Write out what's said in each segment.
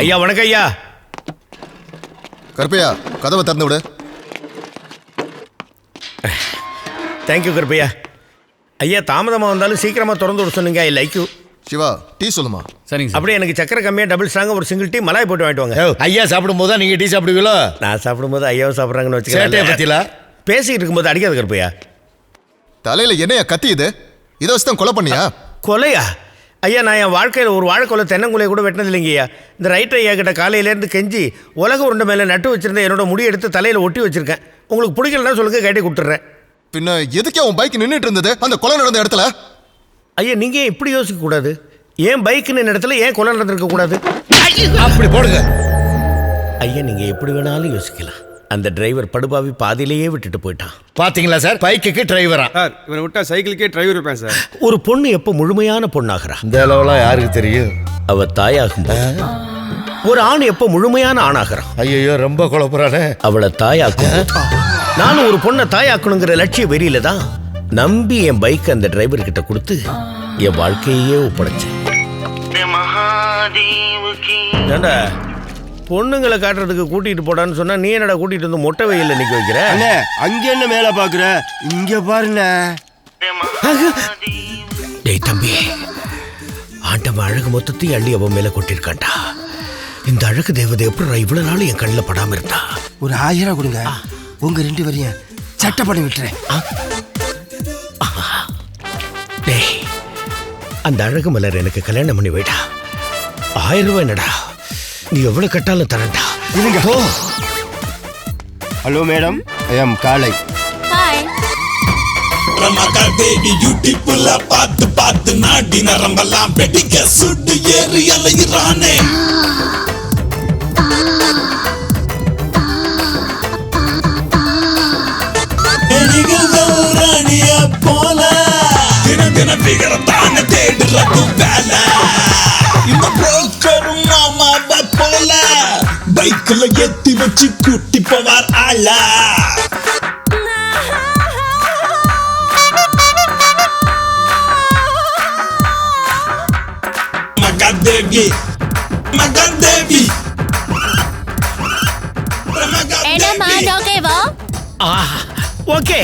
ஐயா வணக்கம் ஐயா. கருப்பையா கதவை திறந்து விடு. தேங்க்யூ கருப்பையா. ஐயா தாமதமாக வந்தாலும் சீக்கிரமாக திறந்து விட சொன்னீங்க. I like you. Siva tea சொல்லுமா. சரிங்க. அப்படியே எனக்கு சக்கரை கம்மியாக டபுள் ஸ்ட்ராங்காக ஒரு சிங்கிள் டீ மலாய் போட்டு வாங்கிட்டு வாங்க. ஐயா சாப்பிடும் போது நீங்கள் டீ சாப்பிடுவீங்களோ? நான் சாப்பிடும்போது ஐயாவும் சாப்பிட்றாங்கன்னு சேட்டையை வச்சுக்கிறேன். பற்றிலா பேசிக்கிட்டு இருக்கும்போது அடிக்காது கருப்பையா. தலையில என்னையா கத்தி இது? இதை வச்சு தான் கொலை பண்ணியா? கொலையா? ஐயா நான் என் வாழ்க்கையில் ஒரு வாழைக்கொலை தென்னங்குலையை கூட வெட்டினது இல்லைங்கய்யா. இந்த ரைட் ஐயா கிட்ட காலையிலேருந்து கெஞ்சி உலக உருண்டை மேலே நட்டு வச்சிருந்தேன். என்னோட முடி எடுத்து தலையில் ஒட்டி வச்சிருக்கேன். உங்களுக்கு பிடிக்கலன்னா சொல்லுங்க, கட்டி கொடுத்துட்றேன். பின்ன எதுக்கே உன் பைக் நின்றுட்டு இருந்தது அந்த கொலை நடந்த இடத்துல? ஐயா நீங்கள் ஏன் இப்படி யோசிக்க கூடாது? ஏன் பைக் நின்ற இடத்துல ஏன் கொலை நடந்திருக்க கூடாது? அப்படி போடுங்க. ஐயா நீங்கள் எப்படி வேணாலும் யோசிக்கலாம். அந்த டிரைவர் படுபாவி பாதியிலேயே விட்டுட்டு போயிட்டான். பாத்தீங்களா சார், பைக்குக்கு டிரைவரா? சார் இவனை விட்டா சைக்கிளுக்கே டிரைவர் இருப்பேன் சார். ஒரு பொண்ணு எப்போ முழுமையான பொண்ணாகிறா? இந்த அளவுலாம் யாருக்கு தெரியும்? அவ தாயாகும். ஒரு ஆண் எப்போ முழுமையான ஆணாகிறான்? ஐயோ ரொம்ப குழப்பறானே. அவளை தாயாக்கும். நானும் ஒரு பொண்ணை தாயாக்கணுங்கிற லட்சிய வெறியில தான் நம்பி என் பைக் அந்த டிரைவர் கிட்ட கொடுத்து என் வாழ்க்கையே ஒப்படைச்சேன். ஏண்டா பொண்ணுங்களை காட்டுறதுக்கு கூட்டிட்டு போடான்னு சொன்னா நீ என்னடா கூட்டிட்டு வந்து மொட்டை வெயில்ல நிக்க வைக்கிற? அங்க என்ன மேல பாக்குற? இங்க பாருங்க. டேய் தம்பி, ஆண்டவன் அழகு மொத்தத்தையும் அள்ளி அவன் மேல கொட்டிருக்கான்டா. இந்த அழகு தேவதை எப்படி இவ்வளவு நாள் என் கண்ணில் படாம இருந்தா? ஒரு 1000 கொடுங்க, உங்க 2 வரையும் சட்டை பண்ணி விட்டுறேன். டேய் அந்த அழகு மலர் எனக்கு கல்யாணம் பண்ணி வைடா. 1000 ரூபாய் என்னடா, நீ எவ்வளவு கட்டாலும் தரண்டா. இருங்க. ஹலோ மேடம், ஐ அம் காலை. ஹாய். ரமகா தேவி யூடியூப்ல பார்த்து நாடி நரம்பெல்லாம் வெடிக்க சுட்டு ஏறி அலையிறானே. ராணிய போல தின விகரத்தான தேடுறது வேலை. இந்த புரோக்கரும் மாமாவ போல பைக்ல ஏத்தி வச்சு கூட்டி போவார் ஆளா. மகாதேவி மகாதேவி என்னம்மா ஓகேவா? ஓகே.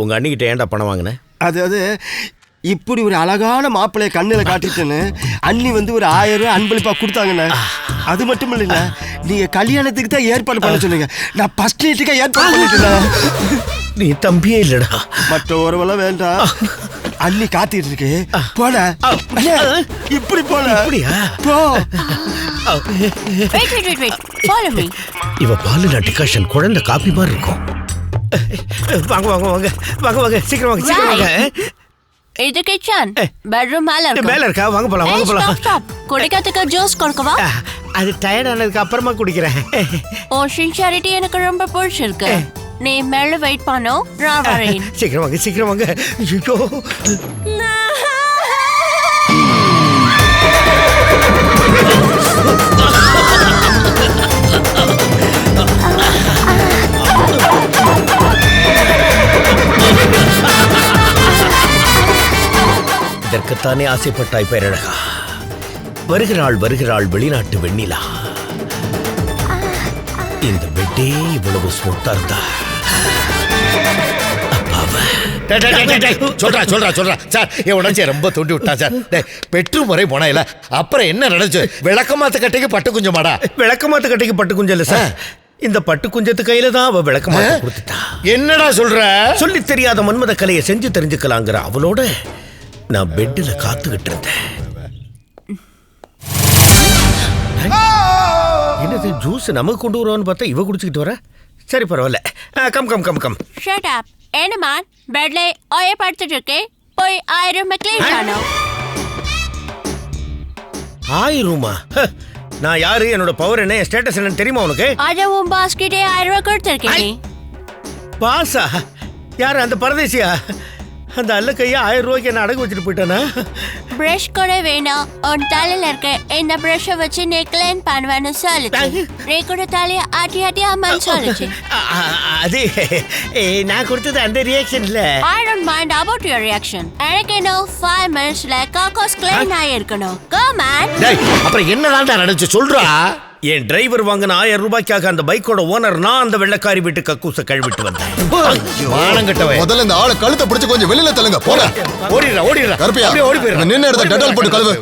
உங்க அண்ணிக்கிட்ட ஏன்டா பணம் வாங்கினேன்? அது இப்படி ஒரு அழகான மாப்பிள்ளைய கண்ணுல காட்டிட்டேன்னு அண்ணி வந்து ஒரு 1000 ரூபாய் அன்பளிப்பா கொடுத்தாங்கண்ணே. அது மட்டும் இல்லைண்ணா, நீங்க கல்யாணத்துக்கு தான் ஏற்பாடு பண்ண சொன்னீங்க. நான் ஃபர்ஸ்ட் நைட்டுக்கே ஏற்பாடு பண்ணிட்டேன். நீ தம்பியே இல்லடா. மற்ற உறவெல்லாம் வேண்டாம், அண்ணி காத்திட்டு இருக்கு. போல இப்படி போல. அப்படியா? போ. Wait. Follow me. இவ பாலுல டிகாஷன் குழந்தை காப்பி மாதிரி இருக்கும். வாங்க வாங்க வாங்க வாங்க வாங்க சீக்கிரம் வாங்க வாங்க. இது கிச்சன். பெட்ரூம் மேல இருக்கு. மேல இருக்கா? வாங்க போலாம் வாங்க போலாம். ஸ்டாப். குடிக்கிறதுக்கு ஜூஸ் கொடுக்கவா? அது டயர்ட் ஆனதுக்கு அப்புறமா குடிக்கிறேன். ஓ சின்சியாரிட்டி எனக்கு ரொம்ப பிடிச்சிருக்கு. நீ மேல வெயிட் பண்ணு, நான் வரேன். சீக்கிரம் வாங்க. ஐயோ இதற்குத்தானே ஆசைப்பட்டாய் பேரழகா. வருகிறாள் வெளிநாட்டு வெண்ணிலா. இந்த பெட்டே இவ்வளவு ஸ்மூத்தா இருந்தா சொல்றா சார். என் உடனே ரொம்ப தூண்டி விட்டான் சார். பெற்று முறை போனாயில அப்புறம் என்ன நடந்துச்சு? விளக்கமாத்து கட்டைக்கு பட்டு குஞ்சமாடா? விளக்கமாத்து கட்டைக்கு பட்டு குஞ்சம் இல்ல சார். இந்த பட்டு குஞ்சத்து கையில தான் அவ விளக்கமாத்து கொடுத்துட்டா. என்னடா சொல்ற? சொல்லி தெரியாத மன்மத கலையை செஞ்சு தெரிஞ்சுக்கலாங்கிற அவளோட நான் பெட்ல காத்துக்கிட்டு இருந்தேன். என்னது ஜூஸ் நமக்கு கொண்டு வருவான்னு பார்த்தா இவ குடிச்சுக்கிட்டு வர. சரி பரவாயில்ல. கம். Shut up. என்ன மேன், பெட்ல ஓய படுத்துட்டு இருக்கே, போய் 1000 ரூபாய் க்ளீன் பண்ணு. 1000 ரூபாய்? நான் யாரு, என்னோட பவர் என்ன, ஸ்டேட்டஸ் என்னன்னு தெரியுமா உனக்கு? அத உன் பாஸ் கிட்டே 1000 ரூபாய் கொடுத்திருக்கேன். பாஸா? யாரு, அந்த பரதேசியா? அந்த அல்ல கையை 1000 ரூபாய்க்கு என்ன அடகு வச்சுட்டு போயிட்டானா? பிரஷ் கூட வேணாம், உன் தலையில இருக்க இந்த பிரஷை வச்சு நீ கிளீன் பண்ணுவேன்னு சொல்லுச்சு. நீ கூட தலைய ஆட்டி ஆட்டி அம்மான்னு சொல்லுச்சு. அது நான் கொடுத்தது அந்த ரியாக்ஷன் இல்ல. I don't mind about your reaction. எனக்கு இன்னும் 5 minutesல காக்கோஸ் கிளீன் ஆயிருக்கணும். Go man. டேய் அப்புறம் என்னதான்டா நடந்துச்சு சொல்றா. என் டிரைவர் வாங்கின 1000 ரூபாய்க்காக அந்த பைக்கோட ஓனர் நான் அந்த வெள்ளக்காரி வீட்டு கக்கூச கழுவிட்டு வந்தேன். மானங்கட்டவே. முதல்ல இந்த ஆளை கழுத்தை பிடிச்சு கொஞ்சம் வெளியில தள்ளுங்க போல. ஓடிடுறா. கருப்பியா அப்படியே ஓடி போயிடுறா. நின்று இடத்த டெட்டால் போட்டு கழுவு.